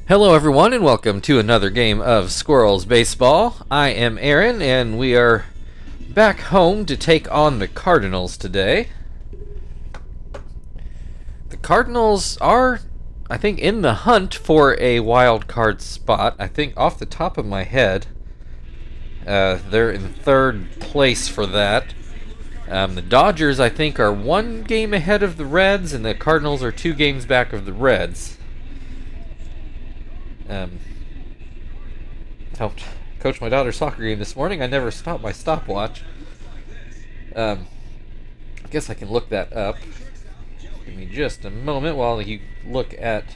Hello everyone and welcome to another game of Squirrels Baseball. I am Aaron and we are back home to take on the Cardinals today. The Cardinals are, I think, in the hunt for a wild card spot. I think off the top of my head, they're in third place for that. The Dodgers, I think, are one game ahead of the Reds and the Cardinals are 2 games back of the Reds. Helped coach my daughter's soccer game this morning. I never stopped my stopwatch. I guess I can look that up. Give me just a moment while you look at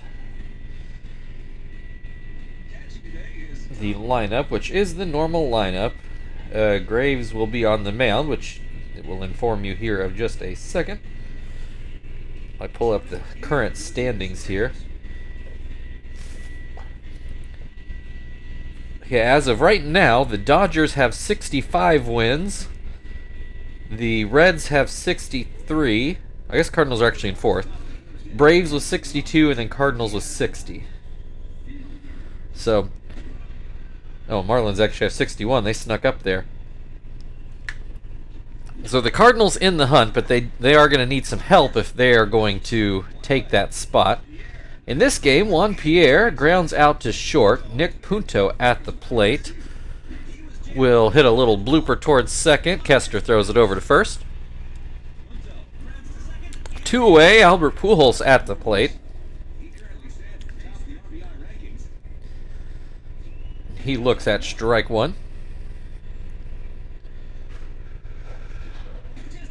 the lineup, which is the normal lineup. Graves will be on the mound, which it will inform you here of just a second. I pull up the current standings here. Okay, as of right now, the Dodgers have 65 wins. The Reds have 63. I guess Cardinals are actually in fourth. Braves was 62, and then Cardinals was 60. So, Marlins actually have 61. They snuck up there. So the Cardinals in the hunt, but they are going to need some help if they are going to take that spot. In this game, Juan Pierre grounds out to short. Nick Punto at the plate will hit a little blooper towards second. Kester throws it over to first. 2 away, Albert Pujols at the plate. He looks at strike 1.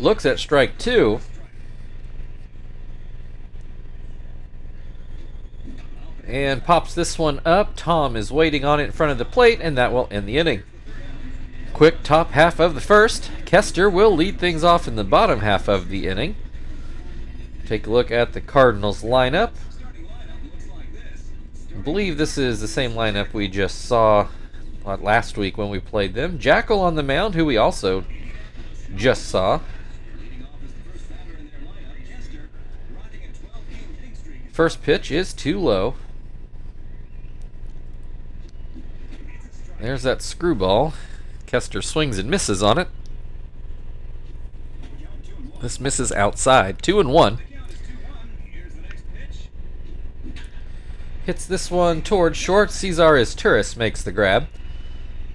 Looks at strike 2. And pops this one up. Tom is waiting on it in front of the plate, and that will end the inning. Quick top half of the first. Kester will lead things off in the bottom half of the inning. Take a look at the Cardinals lineup. I believe this is the same lineup we just saw last week when we played them. Jackal on the mound, who we also just saw. First pitch is too low. There's that screwball. Kester swings and misses on it. This misses outside. 2-1. Hits this one towards short. Cesar Izturis makes the grab.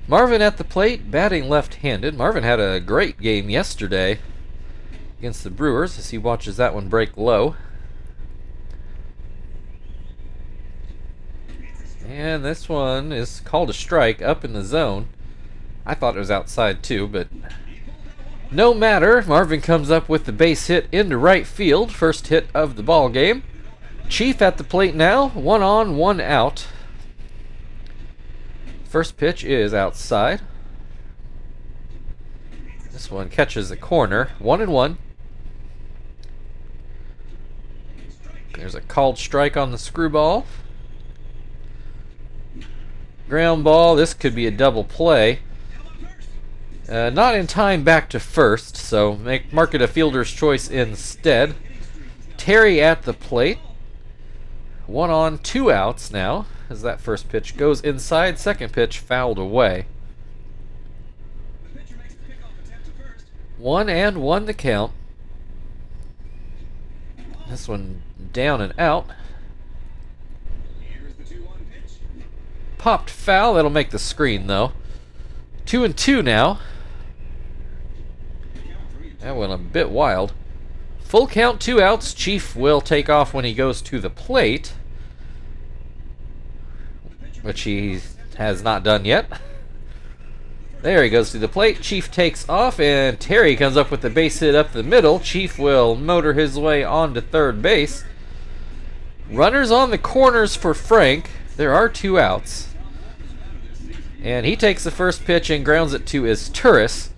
Marvin at the plate, batting left-handed. Marvin had a great game yesterday against the Brewers as he watches that one break low. And this one is called a strike up in the zone. I thought it was outside too, but no matter. Marvin comes up with the base hit into right field. First hit of the ball game. Chief at the plate now. 1 on, 1 out. First pitch is outside. This one catches the corner. 1-1. There's a called strike on the screwball. Ground ball. This could be a double play. Not in time back to first, so mark it a fielder's choice instead. Terry at the plate. 1 on, 2 outs now as that first pitch goes inside. Second pitch fouled away. 1-1 the count. This one down and out. Popped foul. That'll make the screen, though. 2-2 now. That went a bit wild. Full count, 2 outs. Chief will take off when he goes to the plate, which he has not done yet. There he goes to the plate. Chief takes off, and Terry comes up with the base hit up the middle. Chief will motor his way on to third base. Runners on the corners for Frank. There are 2 outs. And he takes the first pitch and grounds it to Izturis.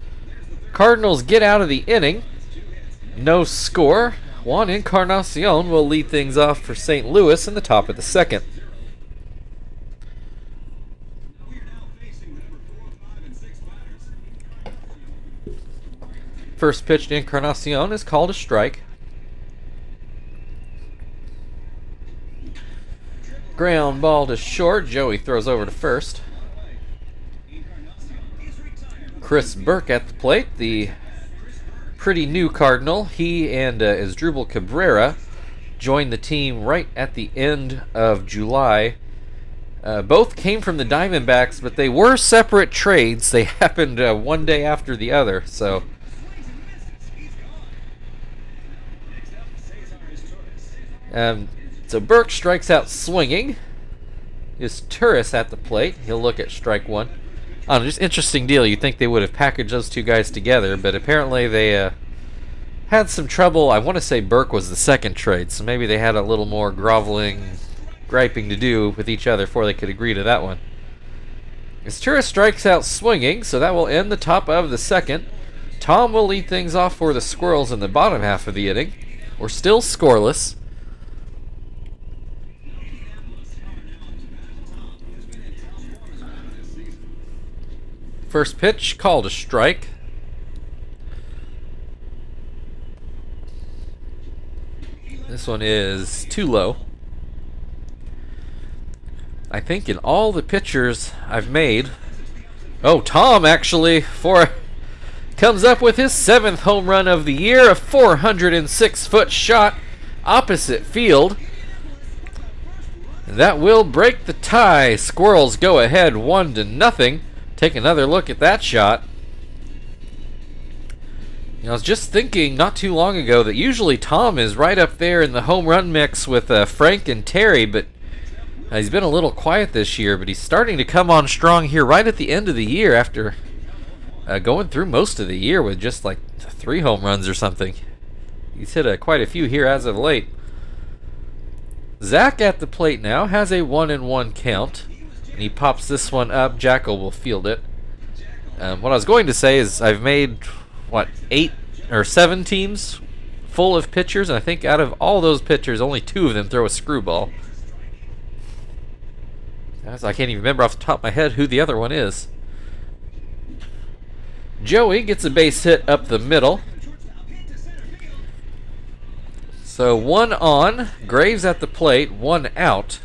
Cardinals get out of the inning. No score. Juan Encarnacion will lead things off for St. Louis in the top of the second. First pitch to Encarnacion is called a strike. Ground ball to short. Joey throws over to first. Chris Burke at the plate, the pretty new Cardinal. He and Asdrubal Cabrera joined the team right at the end of July. Both came from the Diamondbacks, but they were separate trades. They happened one day after the other, so... So Burke strikes out swinging. Is Turris at the plate. He'll look at strike one. I don't know, just interesting deal. You'd think they would have packaged those two guys together, but apparently they had some trouble. I want to say Burke was the second trade, so maybe they had a little more groveling, griping to do with each other before they could agree to that one. As Turris strikes out swinging, so that will end the top of the second. Tom will lead things off for the Squirrels in the bottom half of the inning. We're still scoreless. First pitch, called a strike. This one is too low. I think in all the pitchers I've made... Oh, Tom actually comes up with his 7th home run of the year, a 406-foot shot opposite field. That will break the tie. Squirrels go ahead 1-0. Take another look at that shot. I was just thinking not too long ago that usually Tom is right up there in the home run mix with Frank and Terry, but he's been a little quiet this year, but he's starting to come on strong here right at the end of the year after going through most of the year with just like 3 home runs or something. He's hit quite a few here as of late. Zach at the plate now has a 1-1 count. And he pops this one up. Jackal will field it. What I was going to say is I've made, 8 or 7 teams full of pitchers, and I think out of all those pitchers, only 2 of them throw a screwball. I can't even remember off the top of my head who the other one is. Joey gets a base hit up the middle. So 1 on. Graves at the plate, 1 out.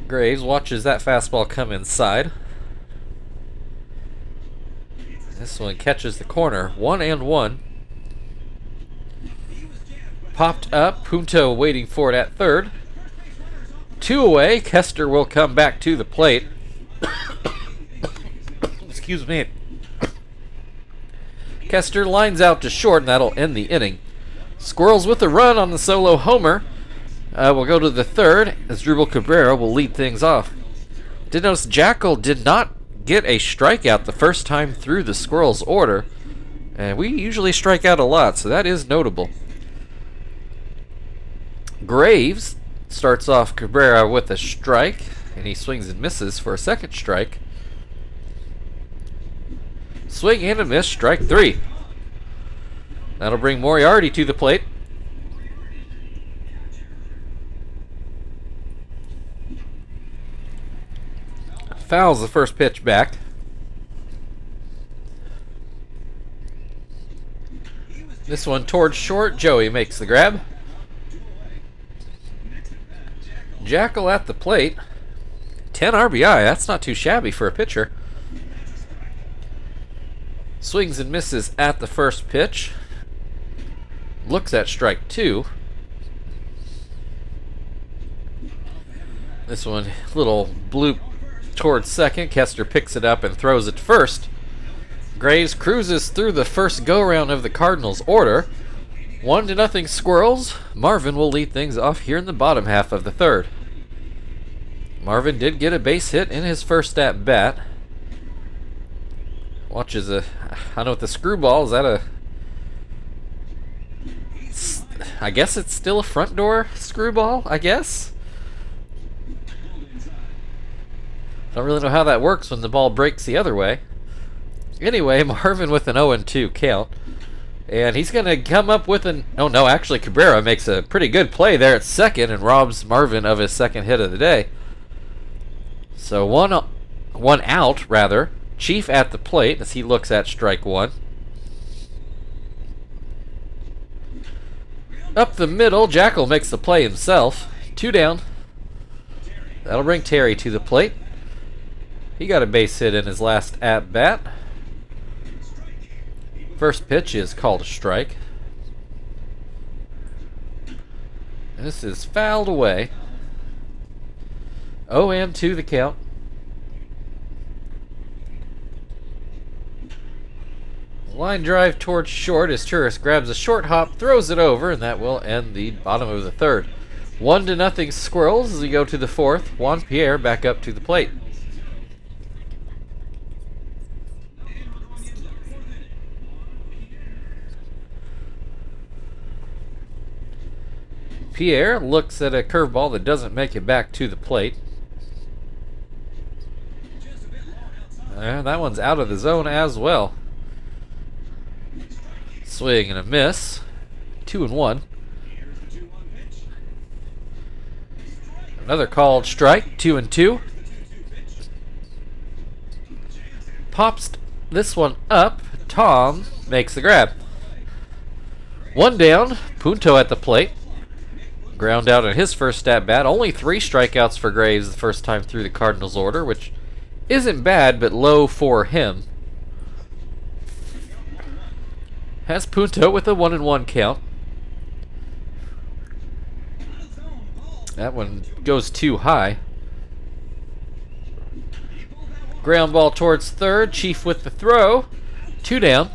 Graves watches that fastball come inside. This one catches the corner. 1-1. Popped up. Punto waiting for it at third. 2 away. Kester will come back to the plate. Excuse me. Kester lines out to short, and that'll end the inning. Squirrels with a run on the solo homer. We'll go to the third, as Asdrubal Cabrera will lead things off. Did notice Jackal did not get a strikeout the first time through the Squirrels' order. And we usually strike out a lot, so that is notable. Graves starts off Cabrera with a strike, and he swings and misses for a second strike. Swing and a miss, strike 3. That'll bring Moriarty to the plate. Fouls the first pitch back. This one towards short. Joey makes the grab. Jackal at the plate. 10 RBI. That's not too shabby for a pitcher. Swings and misses at the first pitch. Looks at strike 2. This one, little bloop towards second. Kester picks it up and throws it to first. Graves cruises through the first go-round of the Cardinals' order. 1-0 Squirrels. Marvin will lead things off here in the bottom half of the third. Marvin did get a base hit in his first at-bat. Watches I don't know what the screwball, is that I guess it's still a front door screwball, I guess? Don't really know how that works when the ball breaks the other way. Anyway, Marvin with an 0-2 count. And he's going to come up with an... Oh, no, actually, Cabrera makes a pretty good play there at second and robs Marvin of his second hit of the day. So one out, rather. Chief at the plate as he looks at strike 1. Up the middle, Jackal makes the play himself. 2 down. That'll bring Terry to the plate. He got a base hit in his last at-bat. First pitch is called a strike. This is fouled away. 0-2 the count. Line drive towards short as Turris grabs a short hop, throws it over, and that will end the bottom of the third. 1-0 Squirrels as we go to the fourth. Juan Pierre back up to the plate. Pierre looks at a curveball that doesn't make it back to the plate. That one's out of the zone as well. Swing and a miss. 2-1. Another called strike. 2-2. Pops this one up. Tom makes the grab. One down. Punto at the plate. Ground out on his first at bat. Only 3 strikeouts for Graves the first time through the Cardinals order, which isn't bad, but low for him. Has Punto with a 1-1 count. That one goes too high. Ground ball towards third. Chief with the throw. 2 down.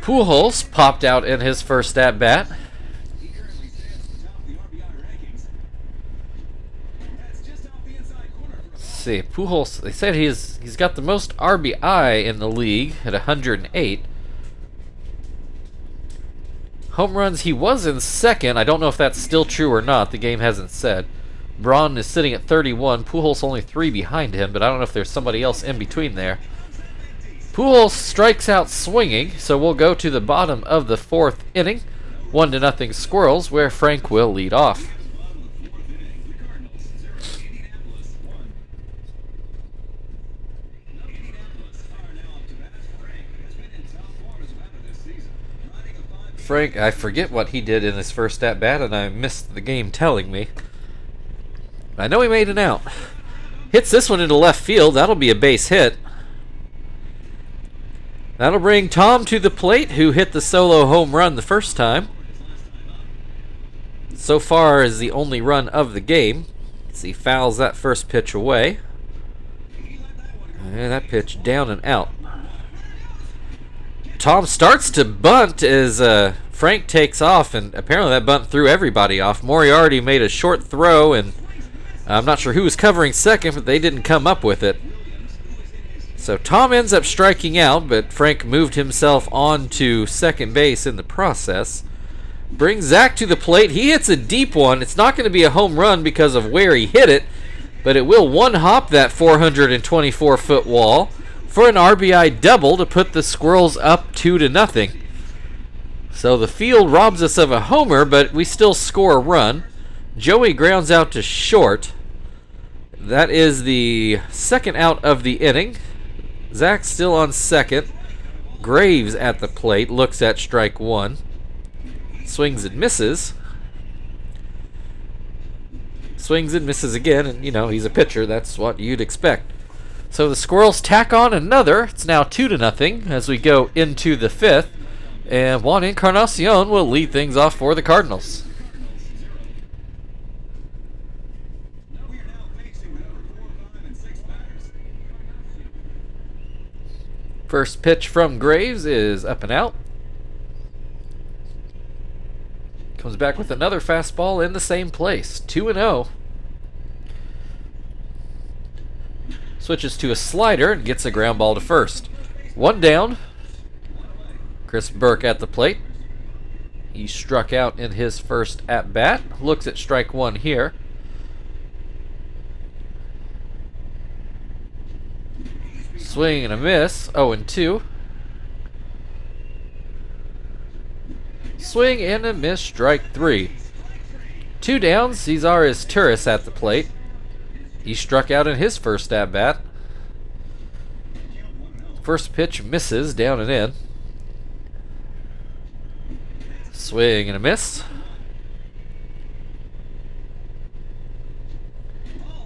Pujols popped out in his first at bat. See, Pujols, they said he's got the most RBI in the league at 108. Home runs, he was in second. I don't know if that's still true or not. The game hasn't said. Braun is sitting at 31. Pujols only 3 behind him, but I don't know if there's somebody else in between there. Pujols strikes out swinging, so we'll go to the bottom of the fourth inning. 1-0 Squirrels, where Frank will lead off. Frank, I forget what he did in his first at-bat, and I missed the game telling me. I know he made an out. Hits this one into left field. That'll be a base hit. That'll bring Tom to the plate, who hit the solo home run the first time. So far is the only run of the game. As he fouls that first pitch away. And that pitch down and out. Tom starts to bunt as Frank takes off, and apparently that bunt threw everybody off. Moriarty made a short throw, and I'm not sure who was covering second, but they didn't come up with it. So Tom ends up striking out, but Frank moved himself on to second base in the process. Brings Zach to the plate. He hits a deep one. It's not going to be a home run because of where he hit it, but it will one-hop that 424-foot wall for an RBI double to put the Squirrels up 2-0. So the field robs us of a homer, but we still score a run. Joey grounds out to short. That is the second out of the inning. Zach still on second. Graves at the plate, looks at strike one. Swings and misses. Swings and misses again, and you know, he's a pitcher. That's what you'd expect. So the Squirrels tack on another. It's now 2-0 as we go into the fifth. And Juan Encarnacion will lead things off for the Cardinals. First pitch from Graves is up and out. Comes back with another fastball in the same place. 2-0. Switches to a slider and gets a ground ball to first. One down. Chris Burke at the plate. He struck out in his first at-bat. Looks at strike one here. Swing and a miss. 0-2. Swing and a miss. Strike three. 2 down. Cesar Turris at the plate. He struck out in his first at-bat. First pitch misses, down and in. Swing and a miss.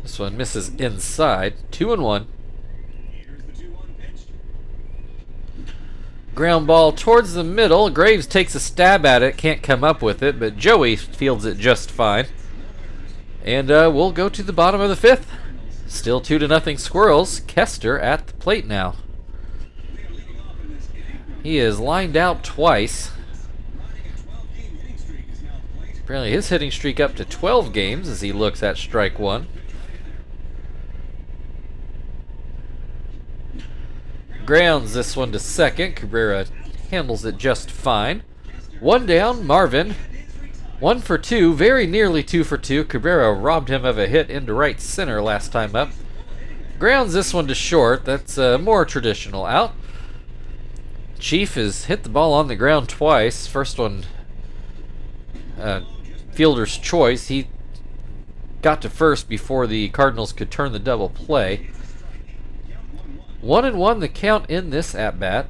This one misses inside. 2-1. Ground ball towards the middle. Graves takes a stab at it, can't come up with it, but Joey fields it just fine. And we'll go to the bottom of the fifth. Still 2-0 Squirrels. Kester at the plate now. He is lined out twice. Apparently his hitting streak up to 12 games as he looks at strike one. Grounds this one to second. Cabrera handles it just fine. One down, Marvin. 1 for 2, very nearly 2 for 2. Cabrera robbed him of a hit into right center last time up. Grounds this one to short. That's a more traditional out. Chief has hit the ball on the ground twice. First one, fielder's choice. He got to first before the Cardinals could turn the double play. 1-1 the count in this at-bat.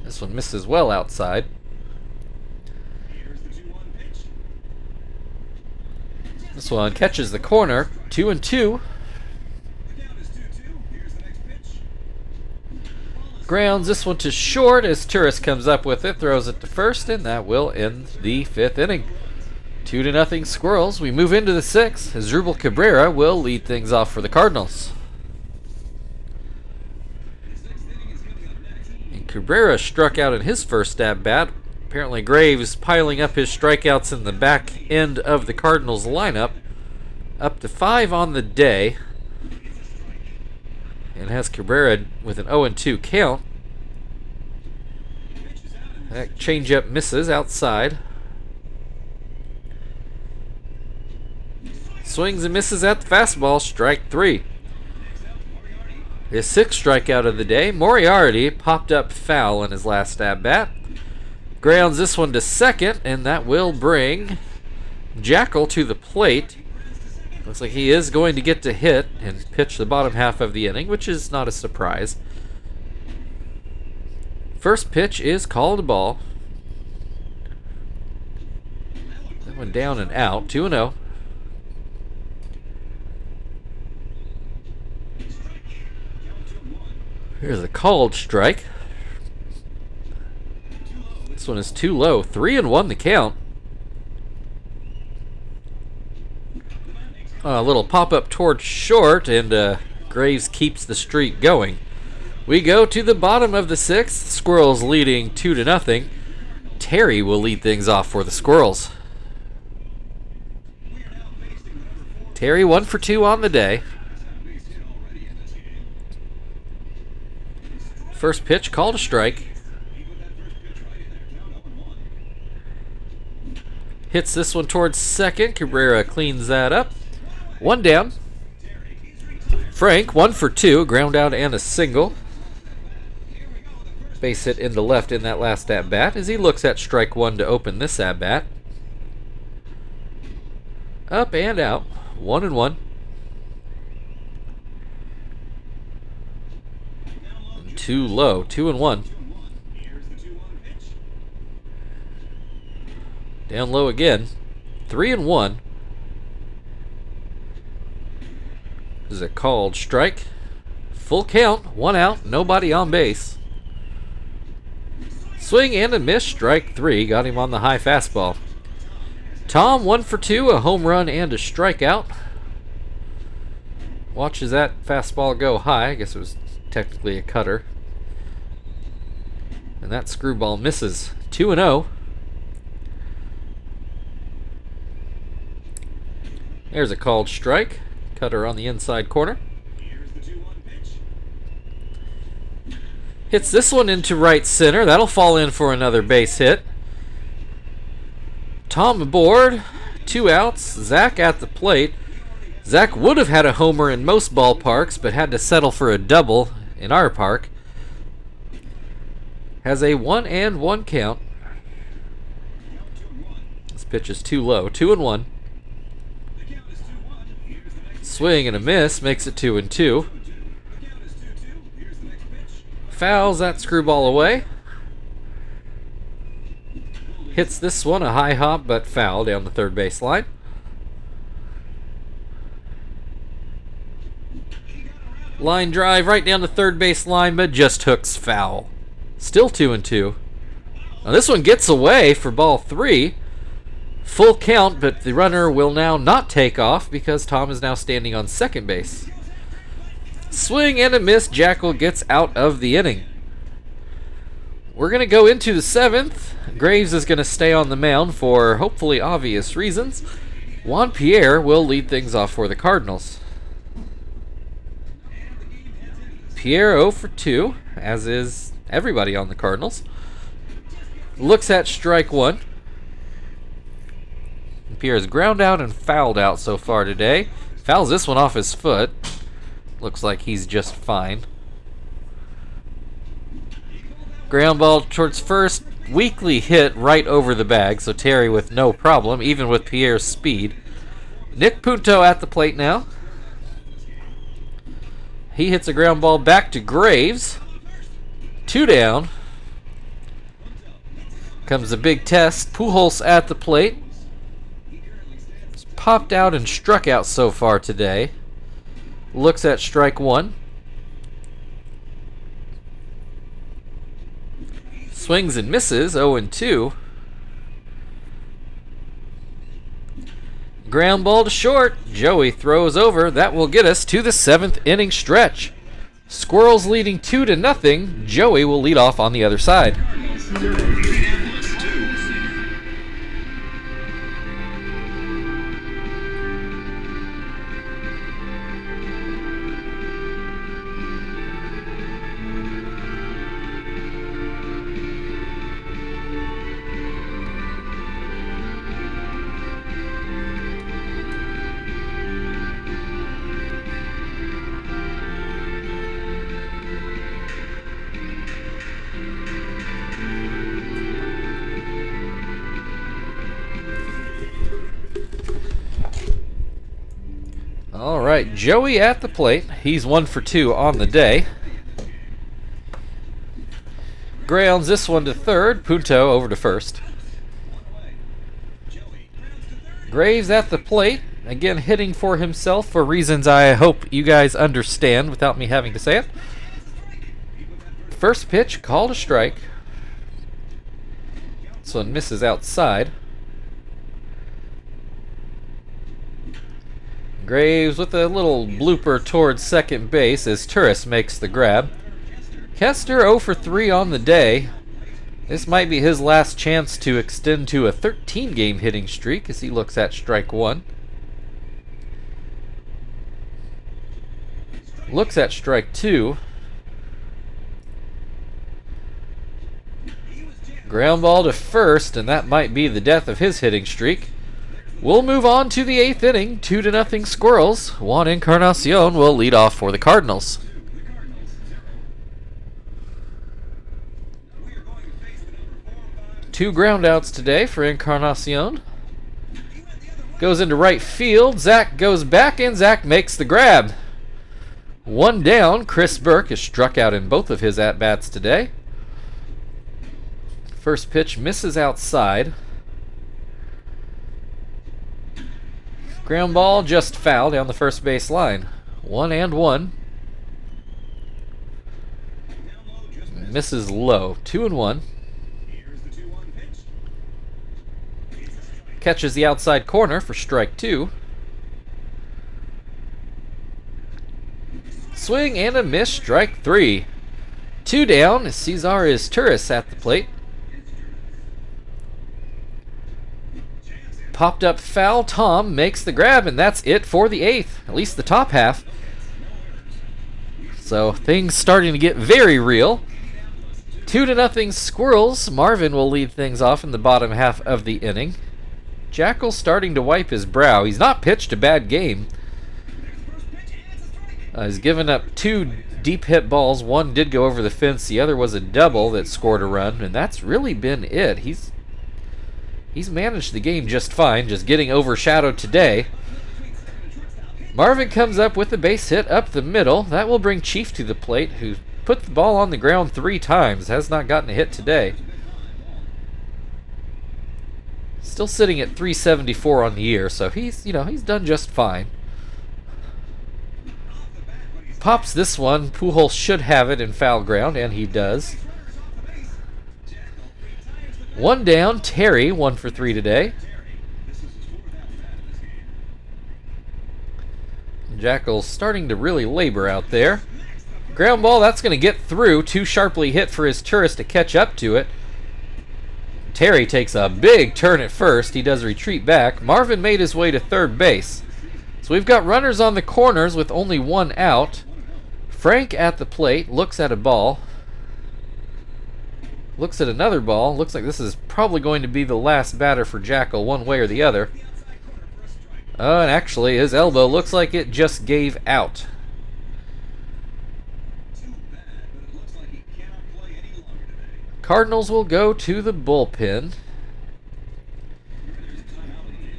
This one misses well outside. This one catches the corner. 2-2. Grounds this one to short as Turris comes up with it, throws it to first, and that will end the fifth inning. 2-0 Squirrels. We move into the sixth as Asdrubal Cabrera will lead things off for the Cardinals. And Cabrera struck out in his first at-bat. Apparently Graves piling up his strikeouts in the back end of the Cardinals lineup. Up to 5 on the day. And has Cabrera with an 0-2 count. That changeup misses outside. Swings and misses at the fastball, strike 3. His 6th strikeout of the day. Moriarty popped up foul in his last at-bat. Grounds this one to second, and that will bring Jackal to the plate. Looks like he is going to get to hit and pitch the bottom half of the inning, which is not a surprise. First pitch is called a ball. That one down and out, 2-0. Here's a called strike. This one is too low. 3-1 the count. A little pop-up towards short, and Graves keeps the streak going. We go to the bottom of the sixth. Squirrels leading 2-0. Terry will lead things off for the Squirrels. Terry 1 for 2 on the day. First pitch called a strike. Hits this one towards second. Cabrera cleans that up. One down. Frank 1 for 2, ground out and a single. Base hit into left in that last at bat as he looks at strike 1 to open this at bat. Up and out. 1-1. Too low. 2-1. Down low again. 3-1. This is a called strike. Full count. 1 out. Nobody on base. Swing and a miss. Strike 3. Got him on the high fastball. Tom 1 for 2. A home run and a strikeout. Watches that fastball go high. I guess it was technically a cutter. And that screwball misses. 2-0. There's a called strike. Cutter on the inside corner. Hits this one into right center. That'll fall in for another base hit. Tom aboard. 2 outs. Zach at the plate. Zach would have had a homer in most ballparks, but had to settle for a double in our park. Has a 1-1 count. This pitch is too low. 2-1. Swing and a miss makes it 2-2. Fouls that screwball away. Hits this one a high hop, but foul down the third base line. Line drive right down the third base line, but just hooks foul. Still 2-2. Now this one gets away for ball 3. Full count, but the runner will now not take off because Tom is now standing on second base. Swing and a miss. Jackal gets out of the inning. We're going to go into the 7th. Graves is going to stay on the mound for hopefully obvious reasons. Juan Pierre will lead things off for the Cardinals. Pierre 0 for 2, as is everybody on the Cardinals. Looks at strike 1. Pierre's ground out and fouled out so far today. Fouls this one off his foot. Looks like he's just fine. Ground ball towards first. Weakly hit right over the bag, so Terry with no problem, even with Pierre's speed. Nick Punto at the plate now. He hits a ground ball back to Graves. 2 down. Comes a big test. Pujols at the plate. It's popped out and struck out so far today. Looks at strike 1. Swings and misses, 0-2. Ground ball to short. Joey throws over. That will get us to the 7th inning stretch. Squirrels leading 2-0. Joey will lead off on the other side. All right, Joey at the plate. He's 1 for 2 on the day. Grounds this one to third. Punto over to first. Graves at the plate. Again, hitting for himself for reasons I hope you guys understand without me having to say it. First pitch, called a strike. This one misses outside. Graves with a little blooper towards second base as Turris makes the grab. Kester 0 for 3 on the day. This might be his last chance to extend to a 13-game hitting streak as he looks at strike 1. Looks at strike 2. Ground ball to first, and that might be the death of his hitting streak. We'll move on to the 8th inning. 2-0 Squirrels. Juan Encarnacion will lead off for the Cardinals. Two groundouts today for Encarnacion. Goes into right field. Zach goes back, and Zach makes the grab. 1 down. Chris Burke is struck out in both of his at-bats today. First pitch misses outside. Ground ball just foul down the first base line. 1-1. Misses low. 2-1. Catches the outside corner for strike 2. Swing and a miss. Strike 3. 2 down. Cesar is Turris at the plate. Popped up foul. Tom makes the grab, and that's it for the 8th. At least the top half. So things starting to get very real. 2-0 Squirrels. Marvin will lead things off in the bottom half of the inning. Jackal starting to wipe his brow. He's not pitched a bad game. He's given up 2 deep hit balls. One did go over the fence. The other was a double that scored a run, and that's really been it. He's managed the game just fine, just getting overshadowed today. Marvin comes up with a base hit up the middle. That will bring Chief to the plate, who put the ball on the ground 3 times. Has not gotten a hit today. Still sitting at 374 on the year, so he's done just fine. pops this one. Pujols should have it in foul ground, and he does. One down. Terry, 1 for 3 today. Jackal's starting to really labor out there. Ground ball, that's going to get through. Too sharply hit for his tourist to catch up to it. Terry takes a big turn at first. He does retreat back. Marvin made his way to third base. So we've got runners on the corners with only 1 out. Frank at the plate, looks at a ball. Looks at another ball. Looks like this is probably going to be the last batter for Jackal, one way or the other. And actually, his elbow looks like it just gave out. Cardinals will go to the bullpen.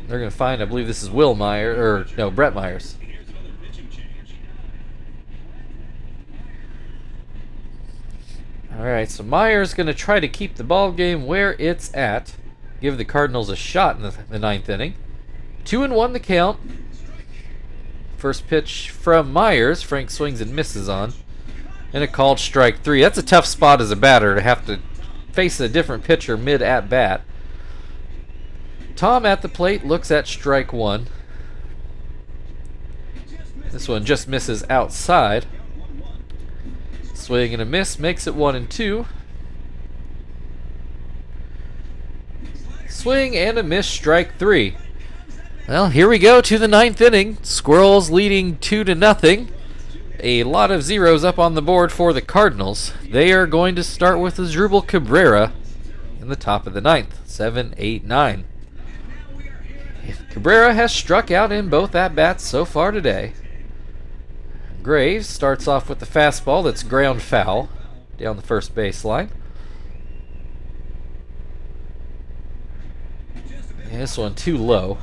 They're going to find, I believe this is Will Myers, or no, Brett Myers. Alright, so Myers going to try to keep the ball game where it's at. Give the Cardinals a shot in the 9th inning. 2-1 the count. First pitch from Myers. Frank swings and misses on. And a called strike 3. That's a tough spot as a batter to have to face a different pitcher mid at bat. Tom at the plate looks at strike 1. This one just misses outside. Swing and a miss makes it 1-2. Swing and a miss, strike 3. Well, here we go to the 9th inning. Squirrels leading 2-0. A lot of zeros up on the board for the Cardinals. They are going to start with Asdrubal Cabrera in the top of the 9th. 7, 8, 9. Cabrera has struck out in both at-bats so far today. Graves starts off with the fastball that's ground foul down the first baseline. And this one too low.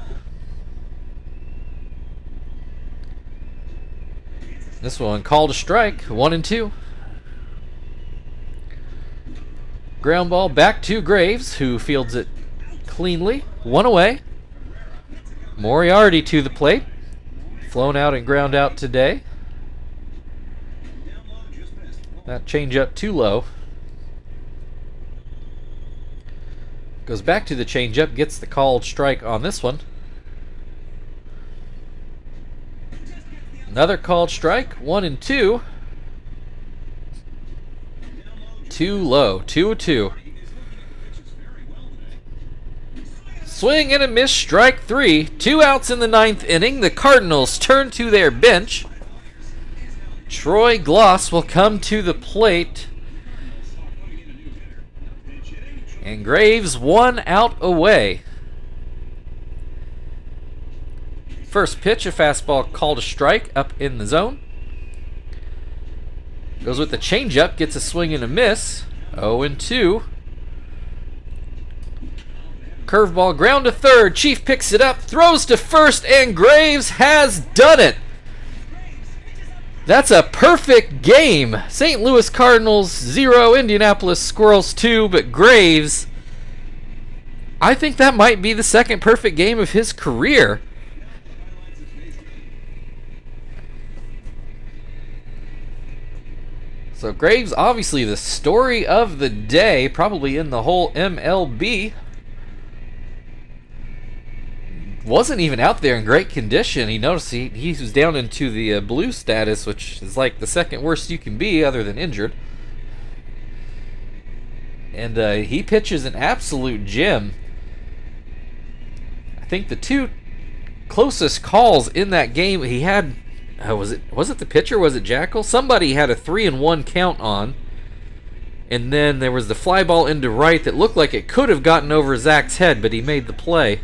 This one called a strike, 1-2. Ground ball back to Graves, who fields it cleanly. 1 away. Moriarty to the plate. Flown out and ground out today. That changeup too low. Goes back to the changeup, gets the called strike on this one. Another called strike, 1-2. Too low, 2-2. Swing and a miss, strike 3. 2 outs in the 9th inning. The Cardinals turn to their bench. Troy Gloss will come to the plate. And Graves 1 out away. First pitch, a fastball called a strike up in the zone. Goes with the changeup, gets a swing and a miss. 0-2. Curveball ground to third. Chief picks it up, throws to first, and Graves has done it. That's a perfect game. St. Louis Cardinals 0, Indianapolis Squirrels 2, but Graves, I think that might be the second perfect game of his career. So Graves, obviously the story of the day, probably in the whole MLB. Wasn't even out there in great condition. He noticed he was down into the blue status, which is like the second worst you can be other than injured. And he pitches an absolute gem. I think the 2 closest calls in that game he had, was it the pitcher? Was it Jackal? Somebody had a 3-1 count on. And then there was the fly ball into right that looked like it could have gotten over Zach's head, but he made the play.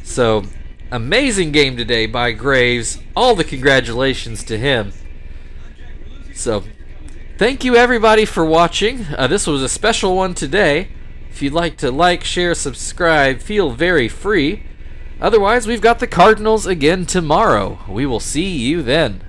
So, amazing game today by Graves. All the congratulations to him. So, thank you everybody for watching. This was a special one today. If you'd like to like, share, subscribe, feel very free. Otherwise, we've got the Cardinals again tomorrow. We will see you then.